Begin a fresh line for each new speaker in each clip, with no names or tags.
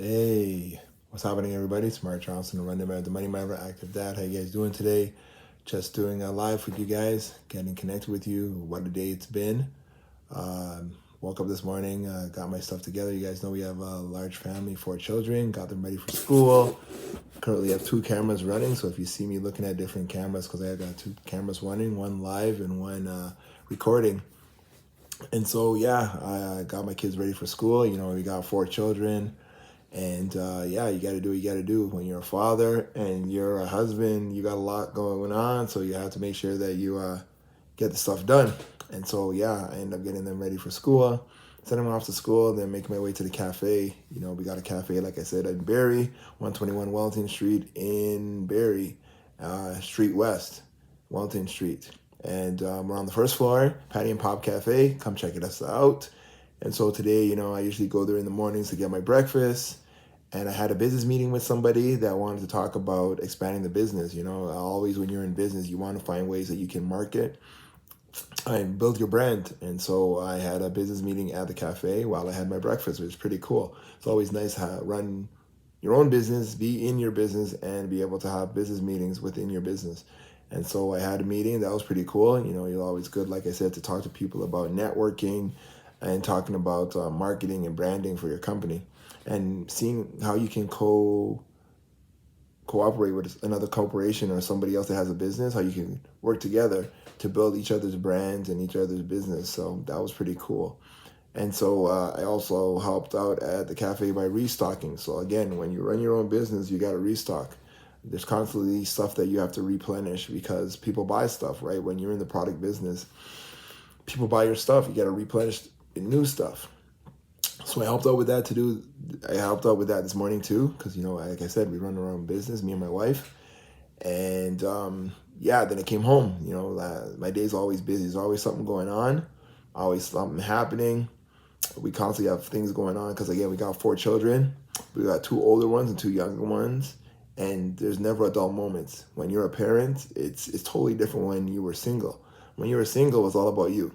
Hey, what's happening, everybody? It's Mark Johnson, Running Man, the Money Maverick Active Dad. How you guys doing today? Just doing a live with you guys, getting connected with you. What a day it's been. Woke up this morning, got my stuff together. You guys know we have a large family, 4 children. Got them ready for school. Currently have 2 cameras running, so if you see me looking at different cameras, because I got 2 cameras running, one live and one recording. And so yeah, I got my kids ready for school. We got 4 children. And yeah, you got to do what you got to do when you're a father and you're a husband. You got a lot going on, so you have to make sure that you get the stuff done. And so yeah, I end up getting them ready for school, sending them off to school, then making my way to the cafe. We got a cafe, like I said, in Barrie, 121 Wellington Street in Barrie, Street West, Wellington Street. And we're on the first floor, Patty and Pop Cafe. Come check us out. And so today, I usually go there in the mornings to get my breakfast. And I had a business meeting with somebody that wanted to talk about expanding the business. Always when you're in business, you want to find ways that you can market and build your brand. And so I had a business meeting at the cafe while I had my breakfast, which is pretty cool. It's always nice to run your own business, be in your business, and be able to have business meetings within your business. And so I had a meeting that was pretty cool. You're always good, like I said, to talk to people about networking and talking about marketing and branding for your company, and seeing how you can cooperate with another corporation or somebody else that has a business, how you can work together to build each other's brands and each other's business. So that was pretty cool. And so I also helped out at the cafe by restocking. So again, when you run your own business, you got to restock. There's constantly stuff that you have to replenish because people buy stuff, right? When you're in the product business, people buy your stuff. You got to replenish new stuff. So I helped out with that this morning too, because like I said, we run our own business, me and my wife. And yeah, then I came home. My day's always busy. There's always something going on, always something happening. We constantly have things going on because again, we got 4 children. We got 2 older ones and 2 younger ones, and there's never a dull moments. When you're a parent, it's totally different when you were single. When you were single, it's all about you.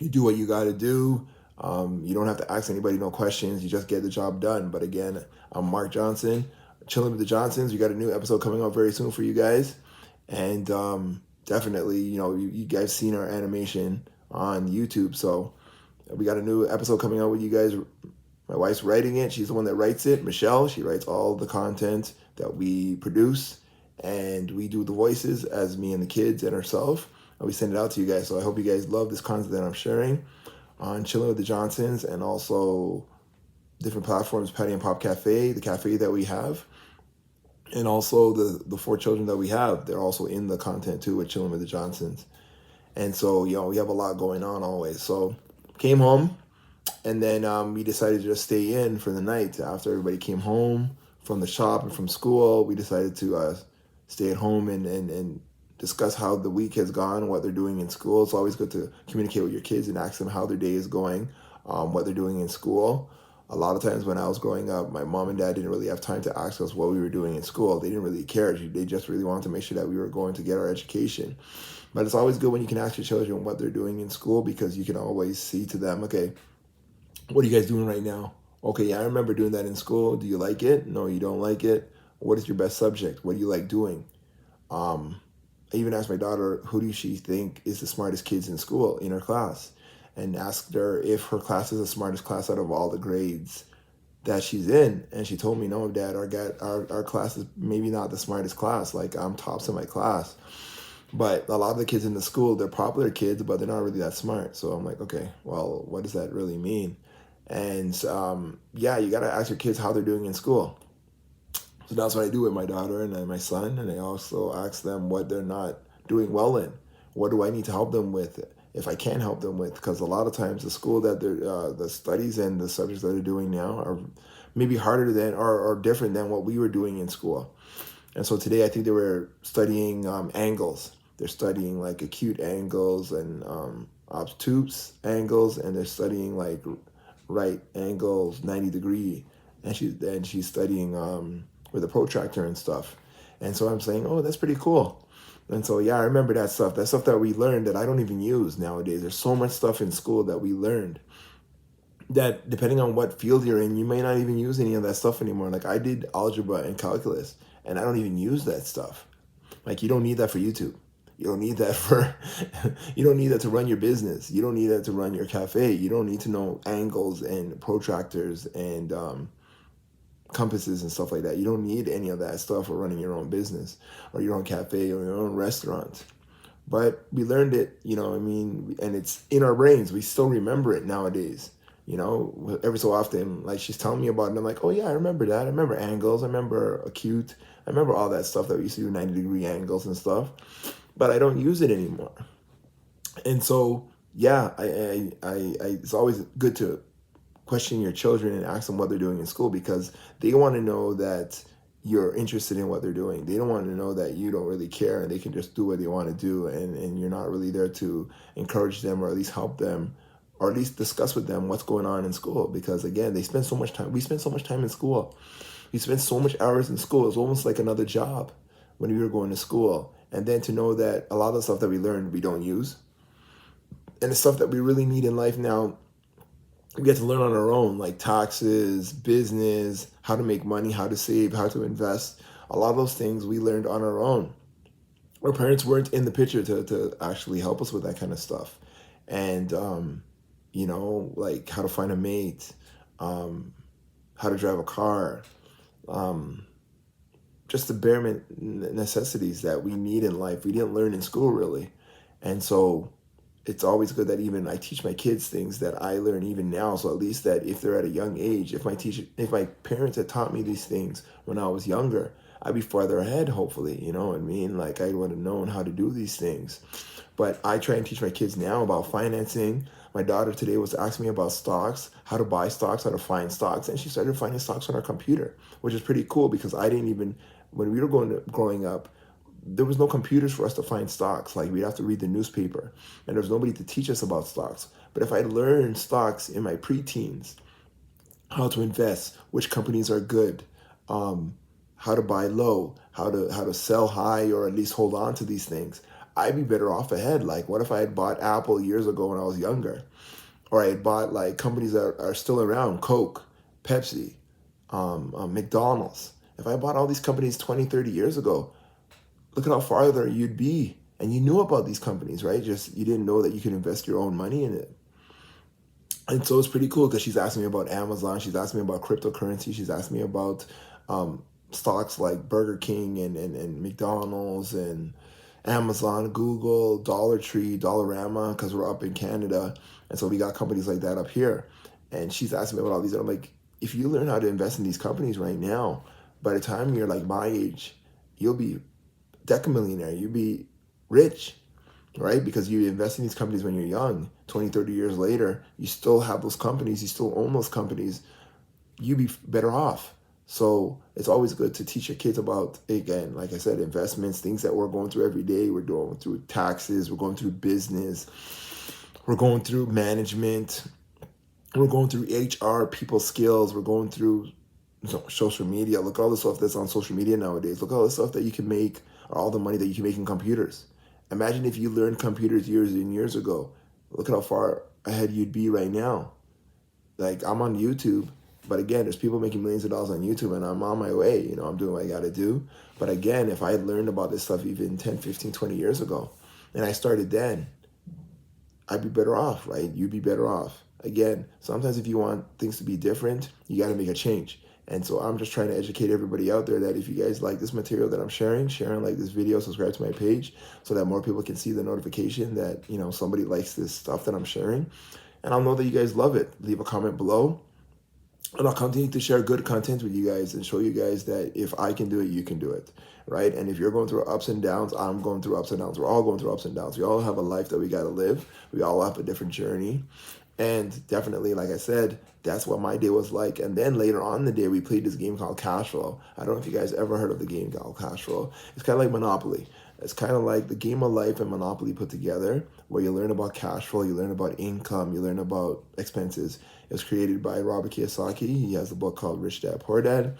You do what you got to do. You don't have to ask anybody no questions. You just get the job done. But again, I'm Mark Johnson, chilling with the Johnsons. We got a new episode coming out very soon for you guys. And definitely, you guys seen our animation on YouTube. So we got a new episode coming out with you guys. My wife's writing it. She's the one that writes it. Michelle, she writes all the content that we produce. And we do the voices as me and the kids and herself. And we send it out to you guys. So I hope you guys love this content that I'm sharing on Chilling with the Johnsons, and also different platforms, Patty and Pop Cafe, the cafe that we have, and also the 4 children that we have. They're also in the content too with Chilling with the Johnsons. And so, we have a lot going on always. So came home, and then we decided to just stay in for the night. After everybody came home from the shop and from school, we decided to stay at home and discuss how the week has gone, what they're doing in school. It's always good to communicate with your kids and ask them how their day is going, what they're doing in school. A lot of times when I was growing up, my mom and dad didn't really have time to ask us what we were doing in school. They didn't really care. They just really wanted to make sure that we were going to get our education. But it's always good when you can ask your children what they're doing in school, because you can always see to them, okay, what are you guys doing right now? Okay, yeah, I remember doing that in school. Do you like it? No, you don't like it. What is your best subject? What do you like doing? I even asked my daughter, who do she think is the smartest kids in school, in her class? And asked her if her class is the smartest class out of all the grades that she's in. And she told me, no, Dad, our class is maybe not the smartest class. Like, I'm tops in my class. But a lot of the kids in the school, they're popular kids, but they're not really that smart. So I'm like, okay, well, what does that really mean? And yeah, you got to ask your kids how they're doing in school. So that's what I do with my daughter and my son. And I also ask them what they're not doing well in. What do I need to help them with, if I can help them with? Because a lot of times the school that they're, the studies and the subjects that they're doing now are maybe harder than or different than what we were doing in school. And so today I think they were studying angles. They're studying like acute angles and obtuse angles, and they're studying like right angles, 90-degree. And she's studying with a protractor and stuff. And so I'm saying, oh, that's pretty cool. And so, yeah, I remember that stuff. That stuff that we learned that I don't even use nowadays. There's so much stuff in school that we learned that depending on what field you're in, you may not even use any of that stuff anymore. Like I did algebra and calculus, and I don't even use that stuff. Like you don't need that for YouTube. You don't need that for, you don't need that to run your business. You don't need that to run your cafe. You don't need to know angles and protractors and compasses and stuff like that. You don't need any of that stuff for running your own business or your own cafe or your own restaurant. But we learned it, you know, I mean, and it's in our brains. We still remember it nowadays. You know, every so often, like she's telling me about it, and I'm like, oh yeah, I remember that. I remember angles. I remember acute. I remember all that stuff that we used to do, 90-degree angles and stuff. But I don't use it anymore. And so, yeah, it's always good to question your children and ask them what they're doing in school, because they want to know that you're interested in what they're doing. They don't want to know that you don't really care and they can just do what they want to do, and you're not really there to encourage them or at least help them or at least discuss with them what's going on in school. Because again, they spend so much time. We spend so much time in school. We spend so much hours in school. It's almost like another job when we were going to school. And then to know that a lot of the stuff that we learned we don't use, and the stuff that we really need in life now, we get to learn on our own, like taxes, business, how to make money, how to save, how to invest. A lot of those things we learned on our own. Our parents weren't in the picture to actually help us with that kind of stuff. And, you know, like how to find a mate, how to drive a car, just the bare necessities that we need in life. We didn't learn in school really. And so it's always good that even I teach my kids things that I learn even now. So at least that if they're at a young age, if my parents had taught me these things when I was younger, I'd be farther ahead, hopefully, you know what I mean? Like I would have known how to do these things. But I try and teach my kids now about financing. My daughter today was asking me about stocks, how to buy stocks, how to find stocks. And she started finding stocks on her computer, which is pretty cool because I didn't even, when we were growing up, there was no computers for us to find stocks. Like we'd have to read the newspaper, and there was nobody to teach us about stocks. But if I learned stocks in my preteens, how to invest, which companies are good, how to buy low, how to sell high, or at least hold on to these things, I'd be better off ahead. Like what if I had bought Apple years ago when I was younger, or I had bought like companies that are still around, Coke, Pepsi, McDonald's. If I bought all these companies 20, 30 years ago, look at how farther you'd be. And you knew about these companies, right? Just you didn't know that you could invest your own money in it. And so it's pretty cool because she's asking me about Amazon. She's asking me about cryptocurrency. She's asking me about stocks like Burger King and McDonald's and Amazon, Google, Dollar Tree, Dollarama, because we're up in Canada. And so we got companies like that up here. And she's asking me about all these. And I'm like, if you learn how to invest in these companies right now, by the time you're like my age, you'll be decamillionaire, you'd be rich, right? Because you invest in these companies when you're young. 20, 30 years later, you still have those companies, you still own those companies, you'd be better off. So it's always good to teach your kids about, again, like I said, investments, things that we're going through every day. We're going through taxes, we're going through business, we're going through management, we're going through HR, people skills, we're going through social media. Look at all the stuff that's on social media nowadays. Look at all the stuff that you can make, or all the money that you can make in computers. Imagine if you learned computers years and years ago. Look at how far ahead you'd be right now. Like I'm on YouTube, but again, there's people making millions of dollars on YouTube and I'm on my way. You know, I'm doing what I got to do. But again, if I had learned about this stuff even 10, 15, 20 years ago, and I started then, I'd be better off, right? You'd be better off. Again, sometimes if you want things to be different, you got to make a change. And so I'm just trying to educate everybody out there that if you guys like this material that I'm sharing like this video, subscribe to my page so that more people can see the notification that, you know, somebody likes this stuff that I'm sharing. And I'll know that you guys love it. Leave a comment below. And I'll continue to share good content with you guys and show you guys that if I can do it, you can do it, right? And if you're going through ups and downs, I'm going through ups and downs. We're all going through ups and downs. We all have a life that we got to live. We all have a different journey. And definitely, like I said, that's what my day was like. And then later on in the day, we played this game called Cash Flow. I don't know if you guys ever heard of the game called Cash Flow. It's kind of like Monopoly. It's kind of like the game of life and Monopoly put together, where you learn about cash flow, you learn about income, you learn about expenses. It was created by Robert Kiyosaki. He has a book called Rich Dad, Poor Dad.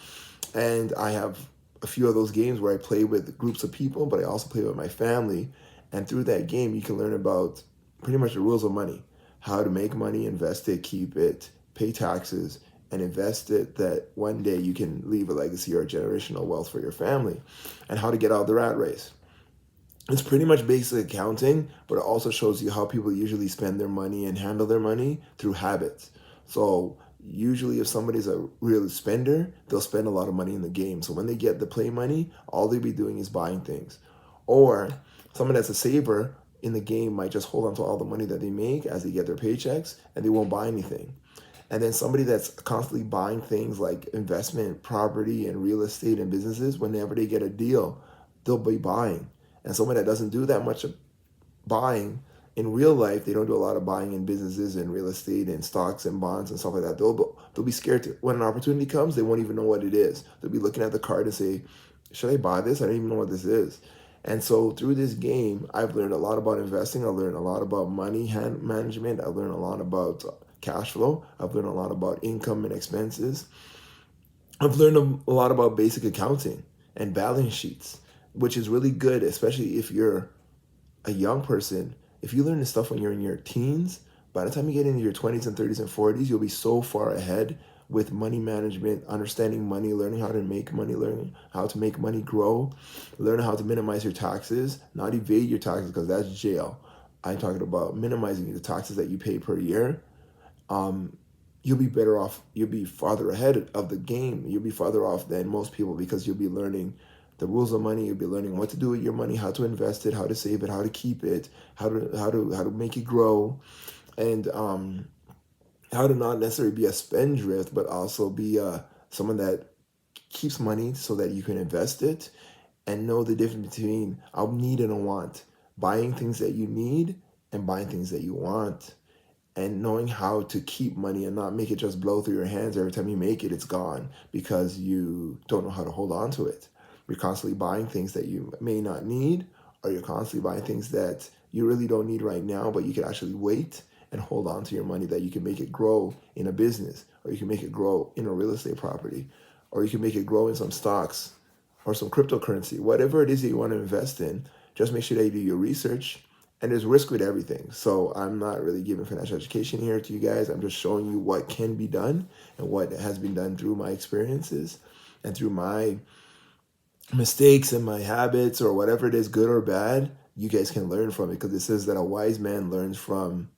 And I have a few of those games where I play with groups of people, but I also play with my family. And through that game, you can learn about pretty much the rules of money. How to make money, invest it, keep it, pay taxes, and invest it that one day you can leave a legacy or generational wealth for your family, and how to get out of the rat race. It's pretty much basic accounting, but it also shows you how people usually spend their money and handle their money through habits. So usually if somebody's a real spender, they'll spend a lot of money in the game. So when they get the play money, all they'll be doing is buying things. Or someone that's a saver in the game might just hold on to all the money that they make as they get their paychecks, and they won't buy anything. And then somebody that's constantly buying things like investment property and real estate and businesses, whenever they get a deal, they'll be buying. And someone that doesn't do that much buying in real life, they don't do a lot of buying in businesses and real estate and stocks and bonds and stuff like that. They'll be scared to, when an opportunity comes, they won't even know what it is. They'll be looking at the card and say, should I buy this? I don't even know what this is. And so through this game, I've learned a lot about investing. I learned a lot about money management. I learned a lot about cash flow. I've learned a lot about income and expenses. I've learned a lot about basic accounting and balance sheets, which is really good, especially if you're a young person. If you learn this stuff when you're in your teens, by the time you get into your 20s and 30s and 40s, you'll be so far ahead with money management, understanding money, learning how to make money, learning how to make money grow, learning how to minimize your taxes, not evade your taxes because that's jail. I'm talking about minimizing the taxes that you pay per year. You'll be better off. You'll be farther ahead of the game. You'll be farther off than most people because you'll be learning the rules of money. You'll be learning what to do with your money, how to invest it, how to save it, how to keep it, how to make it grow, and how to not necessarily be a spendthrift, but also be someone that keeps money so that you can invest it, and know the difference between a need and a want, buying things that you need and buying things that you want, and knowing how to keep money and not make it just blow through your hands. Every time you make it, it's gone because you don't know how to hold on to it. You're constantly buying things that you may not need, or you're constantly buying things that you really don't need right now, but you can actually wait and hold on to your money, that you can make it grow in a business, or you can make it grow in a real estate property, or you can make it grow in some stocks or some cryptocurrency. Whatever it is that you want to invest in, just make sure that you do your research. And there's risk with everything. So I'm not really giving financial education here to you guys. I'm just showing you what can be done and what has been done through my experiences and through my mistakes and my habits, or whatever it is, good or bad. You guys can learn from it, because it says that a wise man learns from,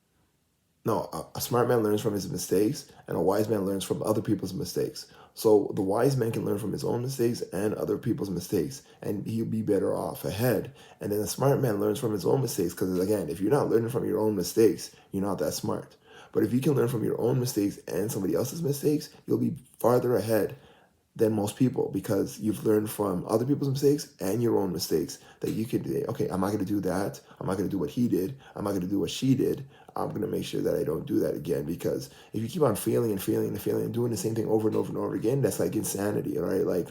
no, a smart man learns from his mistakes, and a wise man learns from other people's mistakes. So the wise man can learn from his own mistakes and other people's mistakes, and he'll be better off ahead. And then the smart man learns from his own mistakes, because again, if you're not learning from your own mistakes, you're not that smart. But if you can learn from your own mistakes and somebody else's mistakes, you'll be farther ahead than most people, because you've learned from other people's mistakes and your own mistakes, that you can say, okay, I'm not going to do that. I'm not going to do what he did. I'm not going to do what she did. I'm going to make sure that I don't do that again. Because if you keep on failing and failing and failing and doing the same thing over and over and over again, that's like insanity, right? Like,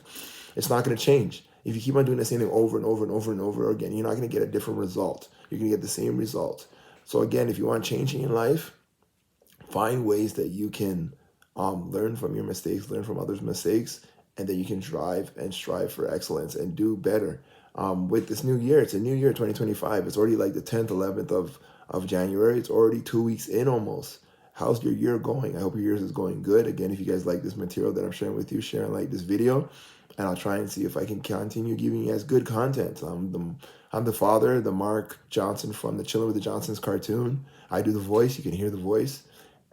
it's not going to change. If you keep on doing the same thing over and over and over and over again, you're not going to get a different result. You're going to get the same result. So again, if you want change in your life, find ways that you can learn from your mistakes, learn from others' mistakes, and then you can drive and strive for excellence and do better. With this new year, it's a new year, 2025. It's already like the 10th, 11th of January. It's already 2 weeks in almost. How's your year going? I hope your year is going good. Again, if you guys like this material that I'm sharing with you, share and like this video, and I'll try and see if I can continue giving you guys good content. I'm the father, the Mark Johnson from the Chilling with the Johnsons cartoon. I do the voice. You can hear the voice.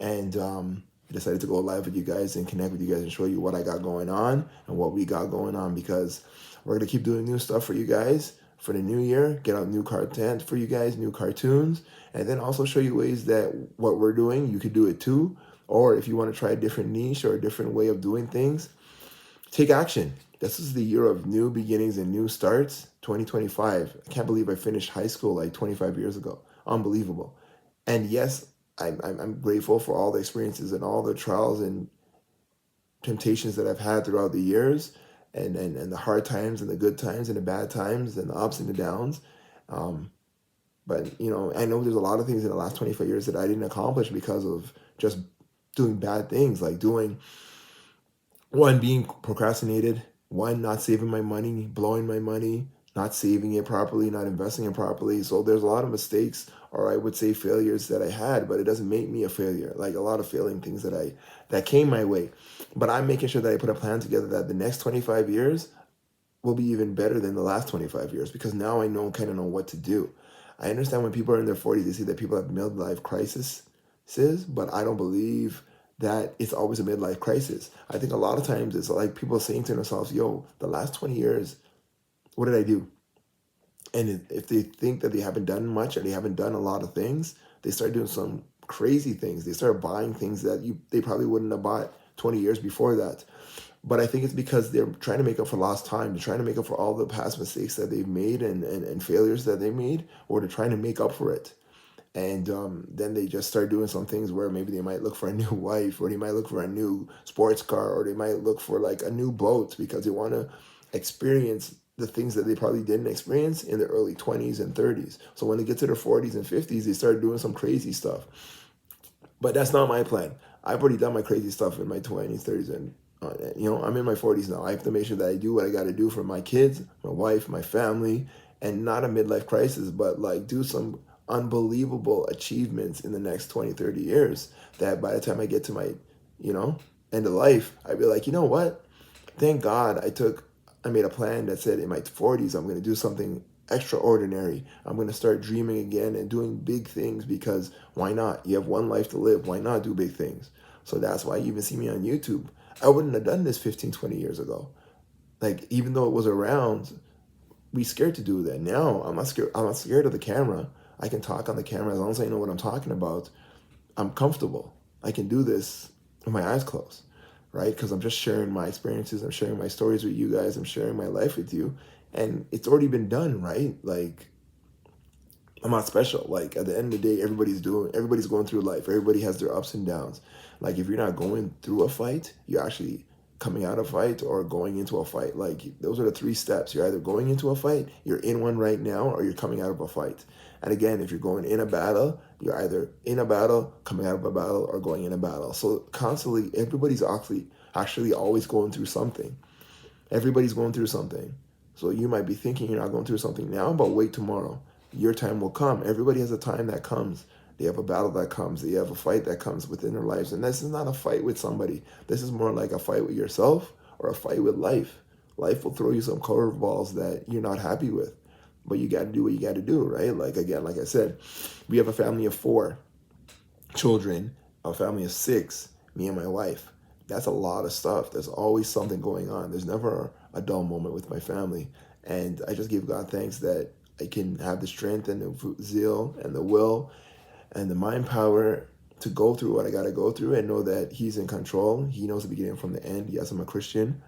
And I decided to go live with you guys and connect with you guys and show you what I got going on and what we got going on, because we're going to keep doing new stuff for you guys for the new year, get out new content for you guys, new cartoons, and then also show you ways that what we're doing, you could do it too. Or if you want to try a different niche or a different way of doing things, take action. This is the year of new beginnings and new starts, 2025. I can't believe I finished high school like 25 years ago. Unbelievable. And yes, I'm grateful for all the experiences and all the trials and temptations that I've had throughout the years, and the hard times and the good times and the bad times and the ups and the downs. But I know there's a lot of things in the last 25 years that I didn't accomplish because of just doing bad things, like being procrastinated, not saving my money, blowing my money, not saving it properly, not investing it properly. So there's a lot of mistakes, or I would say failures that I had, but it doesn't make me a failure. Like a lot of failing things that came my way. But I'm making sure that I put a plan together that the next 25 years will be even better than the last 25 years, because now I kind of know what to do. I understand when people are in their 40s, they see that people have midlife crises, but I don't believe that it's always a midlife crisis. I think a lot of times it's like people saying to themselves, yo, the last 20 years, what did I do? And if they think that they haven't done much or they haven't done a lot of things, they start doing some crazy things. They start buying things that they probably wouldn't have bought 20 years before that. But I think it's because they're trying to make up for lost time. They're trying to make up for all the past mistakes that they've made and failures that they made, or they're trying to make up for it. And then they just start doing some things where maybe they might look for a new wife, or they might look for a new sports car, or they might look for like a new boat, because they want to experience the things that they probably didn't experience in their early 20s and 30s. So when they get to their 40s and 50s, they start doing some crazy stuff. But that's not my plan. I've already done my crazy stuff in my 20s, 30s, and I'm in my 40s now. I have to make sure that I do what I got to do for my kids, my wife, my family, and not a midlife crisis, but like do some unbelievable achievements in the next 20, 30 years, that by the time I get to my, end of life, I'd be like, you know what? Thank God I made a plan that said in my 40s, I'm going to do something extraordinary. I'm going to start dreaming again and doing big things, because why not? You have one life to live. Why not do big things? So that's why you even see me on YouTube. I wouldn't have done this 15, 20 years ago. Like, even though it was around, we scared to do that. Now, I'm not scared. I'm not scared of the camera. I can talk on the camera as long as I know what I'm talking about. I'm comfortable. I can do this with my eyes closed, right? Because I'm just sharing my experiences. I'm sharing my stories with you guys. I'm sharing my life with you. And it's already been done, right? Like, I'm not special. Like, at the end of the day, everybody's going through life. Everybody has their ups and downs. Like, if you're not going through a fight, you're actually coming out of a fight or going into a fight. Like, those are the three steps. You're either going into a fight, you're in one right now, or you're coming out of a fight. And again, if you're going in a battle, you're either in a battle, coming out of a battle, or going in a battle. So constantly, everybody's actually always going through something. Everybody's going through something. So you might be thinking you're not going through something now, but wait tomorrow. Your time will come. Everybody has a time that comes. They have a battle that comes. They have a fight that comes within their lives. And this is not a fight with somebody. This is more like a fight with yourself, or a fight with life. Life will throw you some curveballs that you're not happy with. But you got to do what you got to do, right? Like, again, like I said, we have a family of 4 children, a family of 6, me and my wife. That's a lot of stuff. There's always something going on. There's never a dull moment with my family. And I just give God thanks that I can have the strength and the zeal and the will and the mind power to go through what I got to go through, and know that He's in control. He knows the beginning from the end. Yes, I'm a Christian,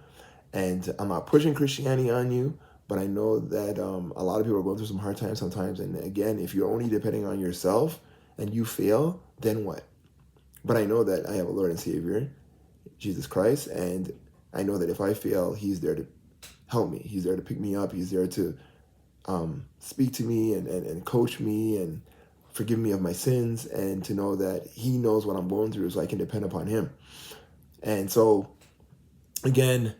and I'm not pushing Christianity on you, but I know that a lot of people are going through some hard times sometimes. And again, if you're only depending on yourself and you fail, then what? But I know that I have a Lord and Savior, Jesus Christ, and I know that if I fail, He's there to help me. He's there to pick me up. He's there to speak to me and coach me and forgive me of my sins, and to know that He knows what I'm going through, so I can depend upon Him. And so, again,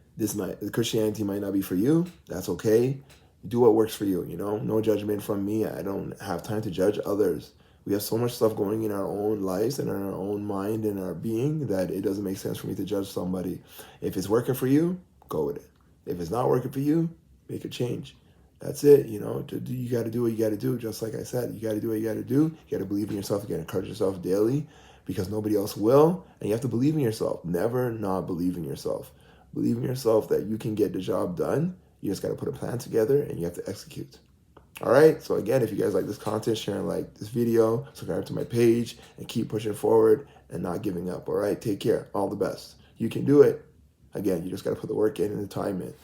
Christianity might not be for you. That's okay. Do what works for you. No judgment from me. I don't have time to judge others. We have so much stuff going in our own lives and in our own mind and our being, that it doesn't make sense for me to judge somebody. If it's working for you, go with it. If it's not working for you, make a change. That's it. You got to do what you got to do. Just like I said, you got to do what you got to do. You got to believe in yourself. You got to encourage yourself daily, because nobody else will. And you have to believe in yourself. Never not believe in yourself. Believe in yourself that you can get the job done. You just got to put a plan together, and you have to execute. All right. So again, if you guys like this content, share and like this video, subscribe to my page, and keep pushing forward and not giving up. All right. Take care. All the best. You can do it. Again, you just got to put the work in and the time in.